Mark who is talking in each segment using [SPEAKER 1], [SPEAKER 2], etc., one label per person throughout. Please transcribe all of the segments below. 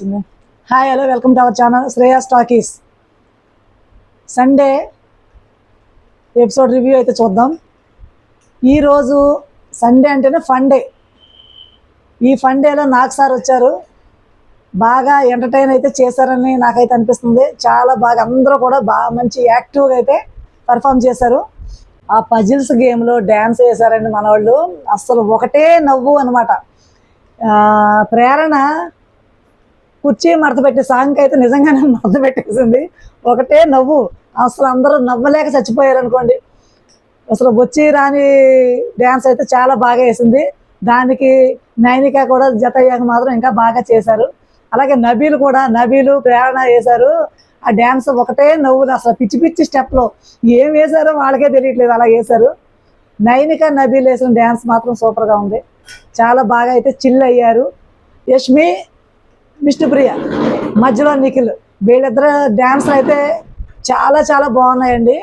[SPEAKER 1] వచ్చింది. Hi hello welcome to our channel Shreyas talkies. Sunday episode review అయితే చూద్దాం. ఈరోజు సండే అంటేనే ఫన్ డే. ఈ ఫన్ డేలో నాగ్ సార్ వచ్చారు, బాగా ఎంటర్టైన్ అయితే చేశారని నాకైతే అనిపిస్తుంది. చాలా బాగా అందరూ కూడా బాగా మంచి యాక్టివ్గా అయితే పర్ఫామ్ చేశారు. ఆ పజిల్స్ గేమ్లో డ్యాన్స్ వేశారండి మన వాళ్ళు. అసలు ఒకటే నవ్వు అనమాట. ప్రేరణ కుర్చీ మడత పెట్టే సాంగ్ అయితే నిజంగానే మడత పెట్టేసింది. ఒకటే నవ్వు, అసలు అందరూ నవ్వలేక చచ్చిపోయారు అనుకోండి. అసలు బొచ్చి రాని డ్యాన్స్ అయితే చాలా బాగా వేసింది. దానికి నైనిక కూడా జత అయ్యాక మాత్రం ఇంకా బాగా చేశారు. అలాగే నబీలు ప్రేరణ వేశారు. ఆ డ్యాన్స్ ఒకటే నవ్వులు, అసలు పిచ్చి పిచ్చి స్టెప్లో ఏం వేశారో వాళ్ళకే తెలియట్లేదు, అలా వేశారు. నైనిక నబీల్ వేసిన డ్యాన్స్ మాత్రం సూపర్గా ఉంది. చాలా బాగా అయితే చిల్ అయ్యారు. యష్మి విష్ణుప్రియ మధ్యలో నిఖిల్, వీళ్ళిద్దరు డ్యాన్స్ అయితే చాలా చాలా బాగున్నాయండి.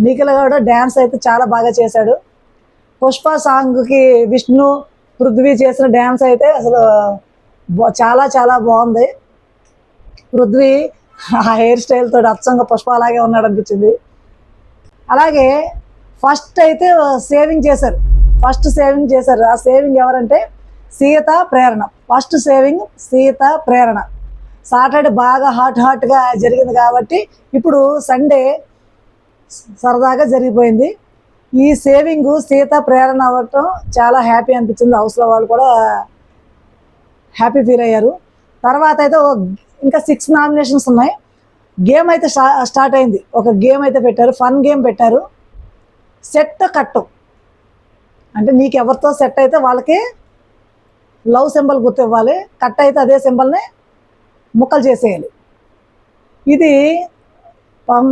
[SPEAKER 1] నిఖిల్ కూడా డ్యాన్స్ అయితే చాలా బాగా చేశాడు. పుష్ప సాంగ్కి విష్ణు పృథ్వీ చేసిన డ్యాన్స్ అయితే అసలు చాలా చాలా బాగుంది. పృథ్వీ ఆ హెయిర్ స్టైల్ తోటి అచ్చంగా పుష్ప అలాగే ఉన్నాడు అనిపించింది. అలాగే ఫస్ట్ అయితే సేవింగ్ చేశారు. ఆ సేవింగ్ ఎవరంటే సీత ప్రేరణ. ఫస్ట్ సేవింగ్ సీత ప్రేరణ. సాటర్డే బాగా హాట్గా జరిగింది కాబట్టి ఇప్పుడు సండే సరదాగా జరిగిపోయింది. ఈ సేవింగ్ సీత ప్రేరణ అవ్వటం చాలా హ్యాపీ అనిపించింది. హౌస్లో వాళ్ళు కూడా హ్యాపీ ఫీల్ అయ్యారు. తర్వాత అయితే ఇంకా 6 నామినేషన్స్ ఉన్నాయి. గేమ్ అయితే స్టార్ట్ అయింది. ఒక గేమ్ అయితే పెట్టారు, ఫన్ గేమ్ పెట్టారు. సెట్ కట్టు అంటే నీకు ఎవరితో సెట్ అయితే వాళ్ళకి లవ్ సింబల్ గుర్తు ఇవ్వాలి, కట్ అయితే అదే సింబల్ని ముక్కలు చేసేయాలి. ఇది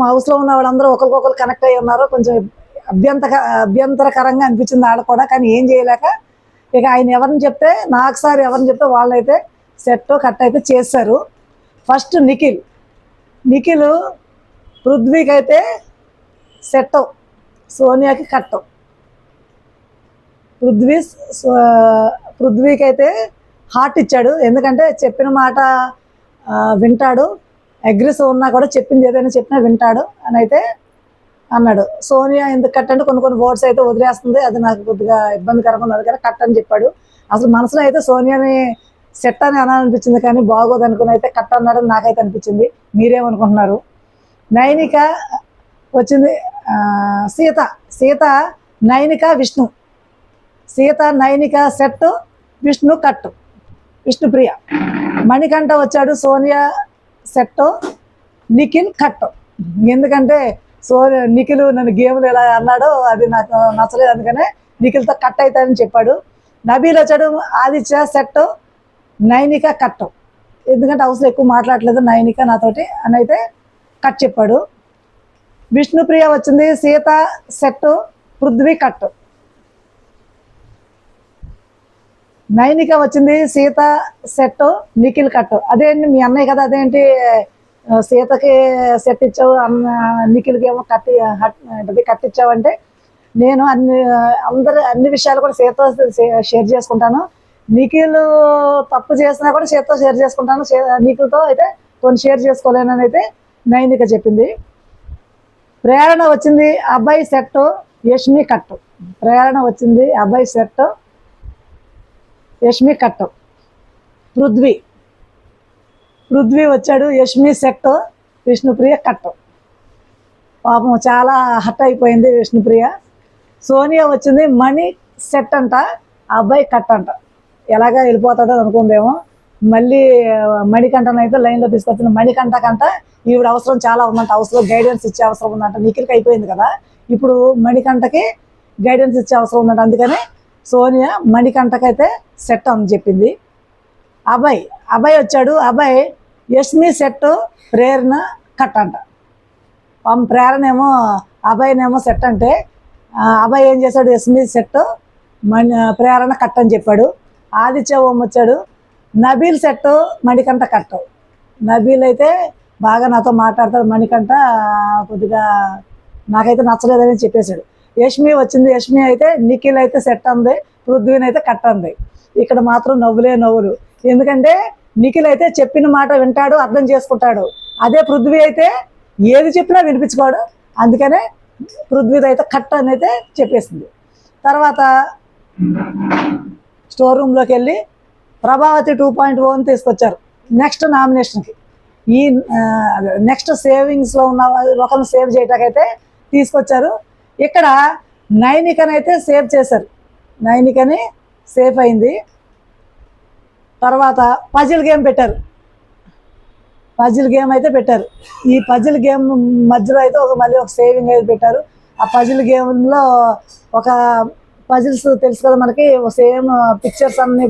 [SPEAKER 1] హౌస్లో ఉన్న వాళ్ళందరూ ఒకరికొకరు కనెక్ట్ అయ్యి ఉన్నారు. కొంచెం అభ్యంతరకరంగా అనిపించింది ఆడ కూడా, కానీ ఏం చేయలేక ఇక ఆయన ఎవరిని చెప్తే నాకు సార్ ఎవరిని చెప్తే వాళ్ళైతే సెట్ కట్ అయితే చేశారు. ఫస్ట్ నిఖిల్ పృథ్వీకి అయితే సెట్, సోనియాకి కట్. పృథ్వీకి అయితే హార్ట్ ఇచ్చాడు, ఎందుకంటే చెప్పిన మాట వింటాడు. అగ్రెసివ్ ఉన్నా కూడా చెప్పింది ఏదైనా చెప్పినా వింటాడు అని అయితే అన్నాడు. సోనియా ఎందుకు కట్ అంటే కొన్ని వర్డ్స్ అయితే వదిలేస్తుంది, అది నాకు కొద్దిగా ఇబ్బందికరంగా ఉన్నది కదా కట్ అని చెప్పాడు. అసలు మనసులో అయితే సోనియాని సెట్ అని అనాలనిపించింది, కానీ బాగోదు అనుకుని అయితే కట్ అన్నాడని నాకైతే అనిపించింది. మీరేమనుకుంటున్నారు? నైనిక వచ్చింది. సీత నైనిక విష్ణు. సీత నైనిక సెట్, విష్ణు కట్టు, విష్ణుప్రియ. మణికంఠ వచ్చాడు, సోనియా సెట్, నిఖిల్ కట్టు. ఎందుకంటే నిఖిల్ నన్ను గేమ్లు ఎలా అన్నాడో అది నాకు నచ్చలేదు, అందుకనే నిఖిల్తో కట్ అవుతాయని చెప్పాడు. నబీల్ వచ్చాడు, ఆదిత్య సెట్, నైనిక కట్టు. ఎందుకంటే హౌస్లో ఎక్కువ మాట్లాడలేదు నైనిక నాతోటి అని అయితే కట్ చెప్పాడు. విష్ణుప్రియ వచ్చింది, సీత సెట్, పృథ్వీ కట్టు. నైనిక వచ్చింది, సీత సెట్, నిఖిల్ కట్టు. అదేంటి మీ అన్నయ్య కదా, అదేంటి సీతకి సెట్ ఇచ్చావు, నిఖిల్కి ఏమో కట్టిచ్చావు అంటే, నేను అన్ని విషయాలు కూడా సీతతో షేర్ చేసుకుంటాను. నిఖిల్ తప్పు చేసినా కూడా సీతతో షేర్ చేసుకుంటాను, నిఖిల్తో అయితే కొన్ని షేర్ చేసుకోలేనని అయితే నైనిక చెప్పింది. ప్రేరణ వచ్చింది, అబ్బాయి సెట్, యష్మి కట్టు. ప్రేరణ వచ్చింది, అబ్బాయి సెట్, యష్మి కట్టు. పృథ్వీ వచ్చాడు, యష్మి సెట్, విష్ణుప్రియ కట్టు. పాపం చాలా హట్ అయిపోయింది విష్ణుప్రియ. సోనియా వచ్చింది, మణి సెట్ అంట, అబ్బాయి కట్ అంట. ఎలాగా వెళ్ళిపోతాడో అనుకుందేమో. మళ్ళీ మణికంఠను అయితే లైన్లో తీసుకొచ్చింది. మణికంఠకంట ఈవిడ అవసరం చాలా ఉందంట, హౌస్లో గైడెన్స్ ఇచ్చే అవసరం ఉందంట. నిఖిల్కి అయిపోయింది కదా, ఇప్పుడు మణికంఠకి గైడెన్స్ ఇచ్చే అవసరం ఉందంట. అందుకని సోనియా మణికంఠకైతే సెట్ అని చెప్పింది. అబ్బాయి వచ్చాడు, అబ్బాయి యష్మి సెట్, ప్రేరణ కట్ అంట. ప్రేరణ ఏమో అబ్బాయినేమో సెట్ అంటే, అబ్బాయి ఏం చేశాడు, యష్మి సెట్, ప్రేరణ కట్ అని చెప్పాడు. ఆదిత్య ఓం వచ్చాడు, నబీల్ సెట్, మణికంఠ కట్. నబీల్ అయితే బాగా నాతో మాట్లాడతాడు, మణికంఠ కొద్దిగా నాకైతే నచ్చలేదని చెప్పేశాడు. యష్మి వచ్చింది, యష్మి అయితే నిఖిల్ అయితే సెట్ అంది, పృథ్వీని అయితే కట్ అంది. ఇక్కడ మాత్రం నవ్వులే నవ్వులు. ఎందుకంటే నిఖిల్ అయితే చెప్పిన మాట వింటాడు, అర్థం చేసుకుంటాడు. అదే పృథ్వీ అయితే ఏది చెప్పినా వినిపించుకోడు. అందుకనే పృథ్వీది అయితే కట్ అని అయితే చెప్పేసింది. తర్వాత స్టోర్ రూమ్లోకి వెళ్ళి ప్రభావతి 2.0 తీసుకొచ్చారు నెక్స్ట్ నామినేషన్కి. ఈ నెక్స్ట్ సేవింగ్స్లో ఉన్న ఒకరిని సేవ్ చేయటానికైతే తీసుకొచ్చారు. ఇక్కడ నైనికని అయితే సేవ్ చేశారు. నైనికని సేఫ్ అయింది. తర్వాత పజిల్ గేమ్ పెట్టారు. పజిల్ గేమ్ అయితే పెట్టారు. ఈ పజిల్ గేమ్ మధ్యలో అయితే మళ్ళీ ఒక సేవింగ్ అయితే పెట్టారు. ఆ పజిల్ గేమ్లో ఒక పజిల్స్ తెలుసు కదా మనకి, సేమ్ పిక్చర్స్ అన్ని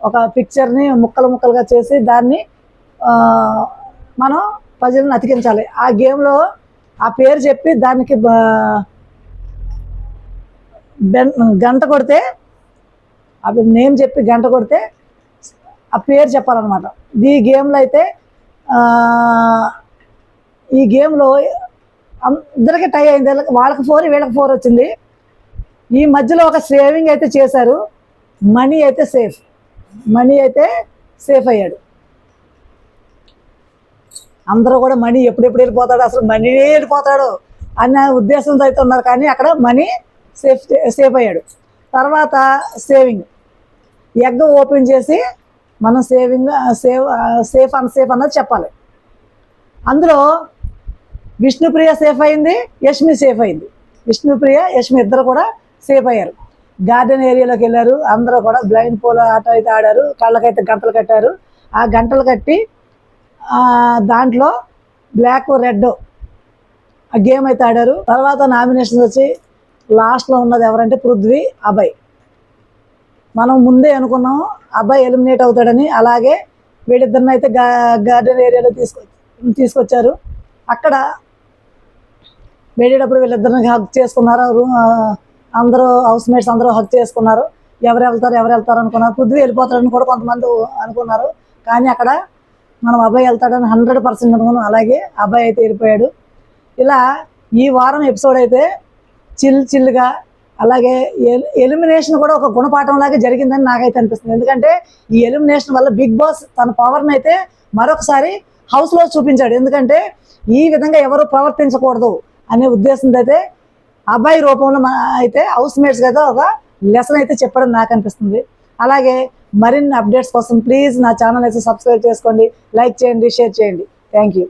[SPEAKER 1] ఒక పిక్చర్ని ముక్కలు ముక్కలుగా చేసి దాన్ని మనం పజిల్ని అతికించాలి. ఆ గేమ్లో ఆ పేరు చెప్పి దానికి గంట కొడితే, అవి నేమ్ చెప్పి గంట కొడితే ఆ పేరు చెప్పాలన్నమాట. ఈ గేమ్లో అయితే ఈ గేమ్లో అందరికీ టై అయింది. వాళ్ళకి 4 వీళ్ళకి 4 వచ్చింది. ఈ మధ్యలో ఒక సేవింగ్ అయితే చేశారు. మనీ అయితే సేఫ్ అయ్యాడు. అందరూ కూడా మనీ ఎప్పుడెప్పుడు వెళ్ళిపోతాడు, అసలు మనీ వెళ్ళిపోతాడు అన్న ఉద్దేశంతో అయితే ఉన్నారు. కానీ అక్కడ మనీ సేఫ్ అయ్యాడు. తర్వాత సేవింగ్ ఎగ్ ఓపెన్ చేసి మనం సేఫ్ అన్సేఫ్ అన్నది చెప్పాలి. అందులో విష్ణుప్రియ సేఫ్ అయింది, యష్మి సేఫ్ అయింది. విష్ణుప్రియ యష్మి ఇద్దరు కూడా సేఫ్ అయ్యారు. గార్డెన్ ఏరియాలోకి వెళ్ళారు. అందరూ కూడా బ్లైండ్ పోల్ ఆట అయితే ఆడారు. కళ్ళకైతే గంటలు కట్టారు. ఆ గంటలు కట్టి దాంట్లో బ్లాక్ రెడ్ ఆ గేమ్ అయితే ఆడారు. తర్వాత నామినేషన్స్ వచ్చి లాస్ట్లో ఉన్నది ఎవరంటే పృథ్వీ, అభయ్. మనం ముందే అనుకున్నాము అబ్బాయి ఎలిమినేట్ అవుతాడని. అలాగే వీళ్ళిద్దరిని అయితే గార్డెన్ ఏరియాలో తీసుకొచ్చారు. అక్కడ వెళ్ళేటప్పుడు వీళ్ళిద్దరిని హక్ చేసుకున్నారు. అందరూ హౌస్ మేట్స్ అందరూ హక్ చేసుకున్నారు. ఎవరు వెళ్తారు అనుకున్నారు. పృథ్వీ వెళ్ళిపోతాడని కూడా కొంతమంది అనుకున్నారు. కానీ అక్కడ మనం అబ్బాయి వెళ్తాడని 100% అనుకున్నాం. అలాగే అబ్బాయి అయితే వెళ్ళిపోయాడు. ఇలా ఈ వారం ఎపిసోడ్ అయితే చిల్గా, అలాగే ఎలిమినేషన్ కూడా ఒక గుణపాఠం లాగా జరిగిందని నాకైతే అనిపిస్తుంది. ఎందుకంటే ఈ ఎలిమినేషన్ వల్ల బిగ్ బాస్ తన పవర్ని అయితే మరొకసారి హౌస్లో చూపించాడు. ఎందుకంటే ఈ విధంగా ఎవరు ప్రవర్తించకూడదు అనే ఉద్దేశంతో అయితే అబ్బాయి రూపంలో అయితే హౌస్ మేట్స్కి అయితే ఒక లెసన్ అయితే చెప్పడం నాకు అనిపిస్తుంది. అలాగే మరిన్ని అప్డేట్స్ కోసం ప్లీజ్ నా ఛానల్ అయితే సబ్స్క్రైబ్ చేసుకోండి, లైక్ చేయండి, షేర్ చేయండి. Thank you.